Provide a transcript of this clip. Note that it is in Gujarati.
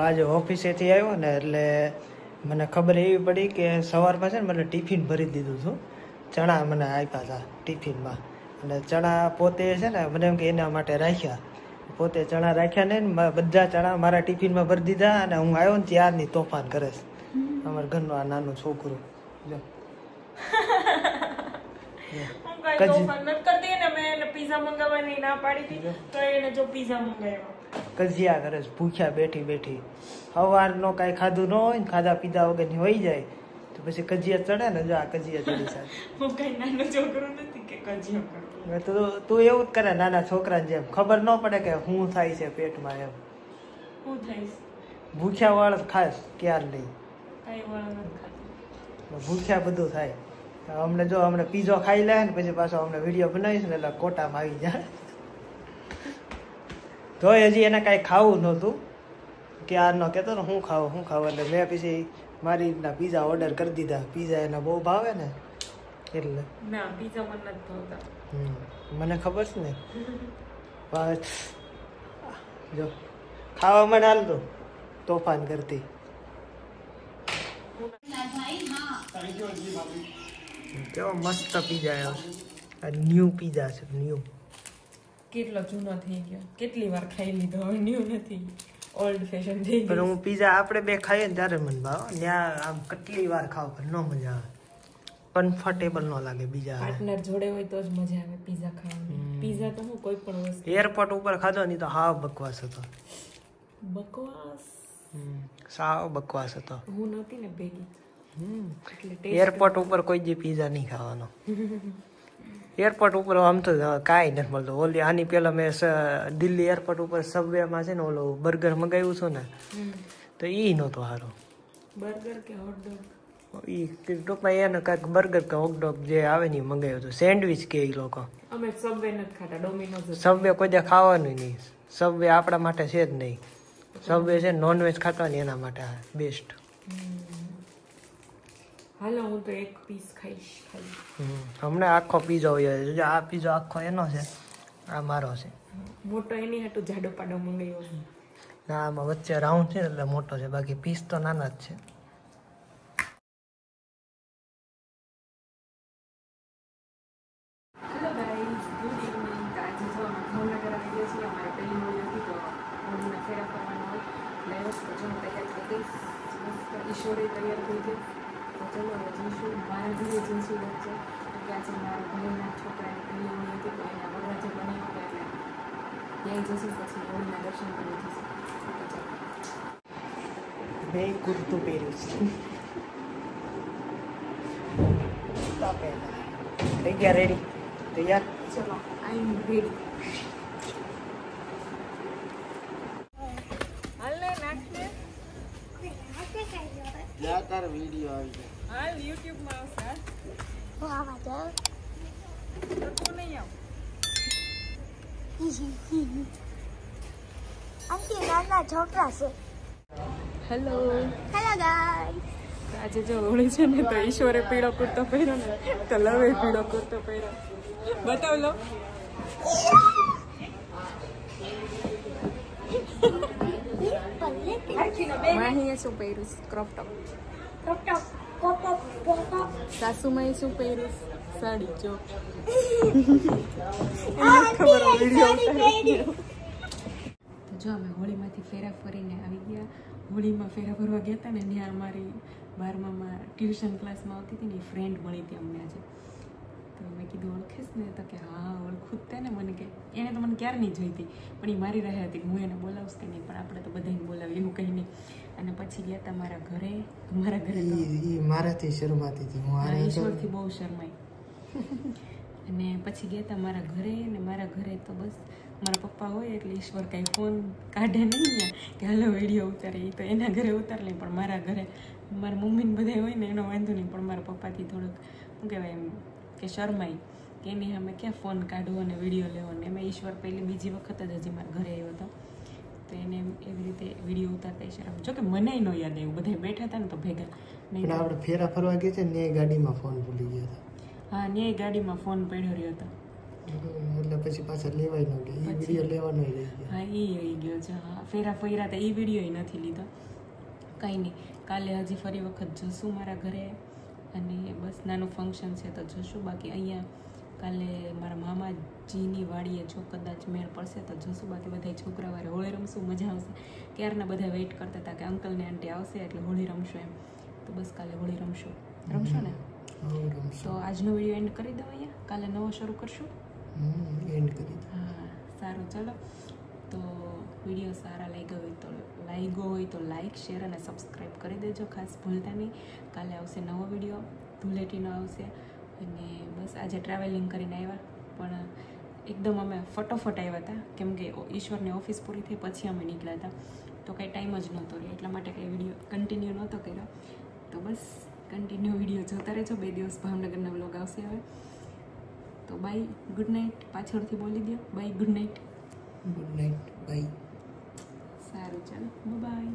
આજે ઓફિસેથી આવ્યો ને એટલે મને ખબર એવી પડી કે સવારમાં છે ને મને ટિફિન ભરી દીધું હતું. ચણા મને આપ્યા હતા ટિફિનમાં. અને ચણા પોતે છે ને મને એમ કે એના માટે રાખ્યા. પોતે ચણા રાખ્યા નહીં ને બધા ચણા મારા ટિફિનમાં ભરી દીધા. અને હું આવ્યો ને ત્યારની તોફાન કરે છે અમારા ઘરનું આ નાનું છોકરું. જો કજિયા કરે છે ભૂખ્યા બેઠી બેઠી. સવારનો કાંઈ ખાધું ન હોય ને ખાધા પીધા વગર ની વહી જાય તો પછી કજિયા ચડે ને. જો આ કજિયા ચડી જાય. તું એવું જ કરે નાના છોકરાને જેમ. ખબર ન પડે કે શું થાય છે પેટમાં એમ. ભૂખ્યા વાળ ખાસ ક્યાર નહીં. ભૂખ્યા બધું થાય. અમને જો અમને પીઝો ખાઈ લે ને પછી પાછો અમને વિડીયો બનાવીશ ને એટલે કોટામાં આવી જાય. તો હજી એને કાંઈ ખાવું નહોતું. ક્યાર ન કહેતો ને હું ખાવું એટલે મેં પછી મારી રીતના પીઝા ઓર્ડર કરી દીધા. પીઝા એને બહુ ભાવે ને એટલે. મને ખબર છે ને. જો ખાવા મને હાલતું તોફાન કરતી. કેવો મસ્ત પીઝા આવ્યો. ન્યુ પીઝા છે ન્યુ. કેટલો જૂનો થઈ ગયો. કેટલી વાર ખાઈ લીધો હવે ન્યુ નથી. ઓલ્ડ ફેશન થઈ ગયું. પણ હું પીઝા આપણે બે ખાઈએ ને ત્યારે મને ભાવ. ત્યાં આમ કેટલી વાર ખાવ પણ ન મજા આવે. કમ્ફર્ટેબલ ન લાગે. બીજા પાર્ટનર જોડે હોય તો જ મજા આવે પીઝા ખાવાની. પીઝા તો હું કોઈ પણ વસ્તુ એરપોર્ટ ઉપર ખાધો નહીં તો હાવ બકવાસ હતો. બકવાસ સાવ બકવાસ હતો. હું નહોતી ને ભેગી. એરપોર્ટ ઉપર કોઈ જે પીઝા નહીં ખાવાનો. એરપોર્ટ ઉપર આમ તો કાંઈ નથી મળતું. ઓલી આની પેલા મેં દિલ્હી એરપોર્ટ ઉપર સબવેમાં છે ને ઓલો બર્ગર મંગાવ્યું છું ને તો ઈ નહોતો સારો. બર્ગર કે હોટડોગ? ઈ ટૂંકમાં એને કાંઈક બર્ગર કે હોટડોગ જે આવે ને મંગાવ્યું હતું. સેન્ડવિચ કે એ લોકો. અમે સબવે નથી ખાતા. ડોમિનોઝ. સબવે કોઈ દે ખાવાનું નહીં. સબવે આપણા માટે છે જ નહીં. સબવે છે નોનવેજ ખાતા ને એના માટે બેસ્ટ. હાલો હું તો એક પીસ ખાઈશ ખાલી. હમણાં આખો પીઝો હોય. આ પીઝો આખો એનો છે. આ મારો છે. મોટો એની હાટુ જાડો પાડો મંગાવ્યો છે. ના આમાં વચ્ચે રાઉન્ડ છે એટલે મોટો છે. બાકી પીસ તો નાના જ છે. Hello guys, good evening. આજે જો અમે ભાવનગર આવી ગયા છીએ. અમારે પહેલી હોળી હતી તો હોળીના ફેરા ફરવાનો હોય એટલે તો જો હું તૈયાર થઈ ગઈ. ઈશ્વરે તૈયાર થઈ ગઈ. તો ચલો હવે જઈશું. મારા ઘરે જઈશું વચ્ચે. એટલે આજે મારા ભાઈના છોકરાની પહેલી હોળી હતી તો એના વરરાજે બનાવ્યું એટલે ત્યાં જઈશું. પછી હોળીના દર્શન કરી જઈશું. મેં કુર્તું પહેર્યું છે. થઈ ગયા રેડી? તૈયાર? ચલો આઈ એમ રેડી. હાલે નાખને. યા તાર વિડિયો આવી જાય. હાલ YouTube માં આવશે. હું આવા જાઉં. તો તું નહીં આવ. આંટી નાના છોકરા છે. હેલો. Hello guys. આજે જો હોળી છે ને તો ઈશ્વરે પીળો કુર્તો પહેર્યો ને તો લવે પીળો કુર્તો પહેર્યો. બતાવ લો. માહીએ શું પહેર્યું? Crop top. સાસુમાએ શું પહેર્યું? સાડી. જો ખબર વિડીયો. જો અમે હોળીમાંથી ફેરા ફરીને આવી ગયા. હોળીમાં ફેરા ફરવા ગયા હતા ને ત્યાં મારી 12માં ટ્યુશન ક્લાસમાં આવતી હતી ને એ ફ્રેન્ડ મળી હતી અમને આજે. તો મેં કીધું ઓળખીશ ને? તો કે હા ઓળખું જ તે ને. મને કે એને તો મને ક્યારની જોઈ હતી પણ એ મારી રહે હતી. હું એને બોલાવીશ કે નહીં પણ આપણે તો બધાને બોલાવી એવું કંઈ નહીં. અને પછી ગયા હતા મારા ઘરે. મારાથી શરમાતી હતી. હું ઈશ્વરથી બહુ શરમાઈ. અને પછી ગયા હતા મારા ઘરે. ને મારા ઘરે તો બસ મારા પપ્પા હોય એટલે ઈશ્વર કાંઈ ફોન કાઢે નહીં કે હાલો વિડીયો ઉતારે. એ તો એના ઘરે ઉતાર લે પણ મારા ઘરે મારા મમ્મીને બધા હોય ને એનો વાંધો નહીં. પણ મારા પપ્પાથી થોડુંક શું કહેવાય એમ કે શરમાઈ કે એની અમે ક્યાં ફોન કાઢવો અને વિડીયો લેવો. ને એમાં ઈશ્વર પહેલી બીજી વખત જ હજી મારા ઘરે આવ્યો હતો તો એને એવી રીતે વિડીયો ઉતારતા શરમ. જો કે મને ન યાદ આવ્યું. બધા બેઠા હતા ને તો ભેગા નહીં. આપણે ફેરા ફરવા ગયા છે ને ગાડીમાં ફોન ભૂલી ગયા હતા. હા ન્યાય ગાડીમાં ફોન પડ્યો રહ્યો હતો. એટલે પછી પાછા લેવાય ન ગયો એ વિડીયો લેવાનો રહી ગયો. હા એ રહી ગયો છે. હા ફેરા ફર્યા તો એ વિડીયો નથી લીધો. કંઈ નહીં, કાલે હજી ફરી વખત જશું મારા ઘરે અને બસ નાનું ફંક્શન છે તો જશું. બાકી અહીંયા કાલે મારા મામાજીની વાડીએ જો કદાચ મેળ પડશે તો જશું. બાકી બધા છોકરાવારે હોળી રમશું, મજા આવશે. ક્યારના બધા વેઇટ કરતા હતા કે અંકલ ને આંટી આવશે એટલે હોળી રમશું એમ. તો બસ કાલે હોળી રમશો ને? તો આજનો વિડીયો એન્ડ કરી દઉં અહીંયા. કાલે નવો શરૂ કરશું. એન્ડ કરી દો. હા સારું, ચલો. તો વિડીયો સારા લાગ્યો હોય તો લાઈક, શેર અને સબસ્ક્રાઈબ કરી દેજો. ખાસ ભૂલતા નહીં. કાલે આવશે નવો વિડીયો, ધૂળેટીનો આવશે. અને બસ આજે ટ્રાવેલિંગ કરીને આવ્યા, પણ એકદમ અમે ફટોફટ આવ્યા હતા કેમ કે ઈશ્વરની ઓફિસ પૂરી થઈ પછી અમે નીકળ્યા હતા. તો કંઈ ટાઈમ જ નહોતો રહ્યો, એટલા માટે કંઈ વિડીયો કન્ટિન્યુ નહોતો કર્યો. તો બસ કન્ટિન્યુ વિડીયો જોતા રહેજો. 2 દિવસ ભાવનગરના વ્લોગ આવશે હવે. તો બાય, ગુડ નાઇટ. પાછળથી બોલી દો bye, good night. Good night, bye. સારું, ચાલો, બાય.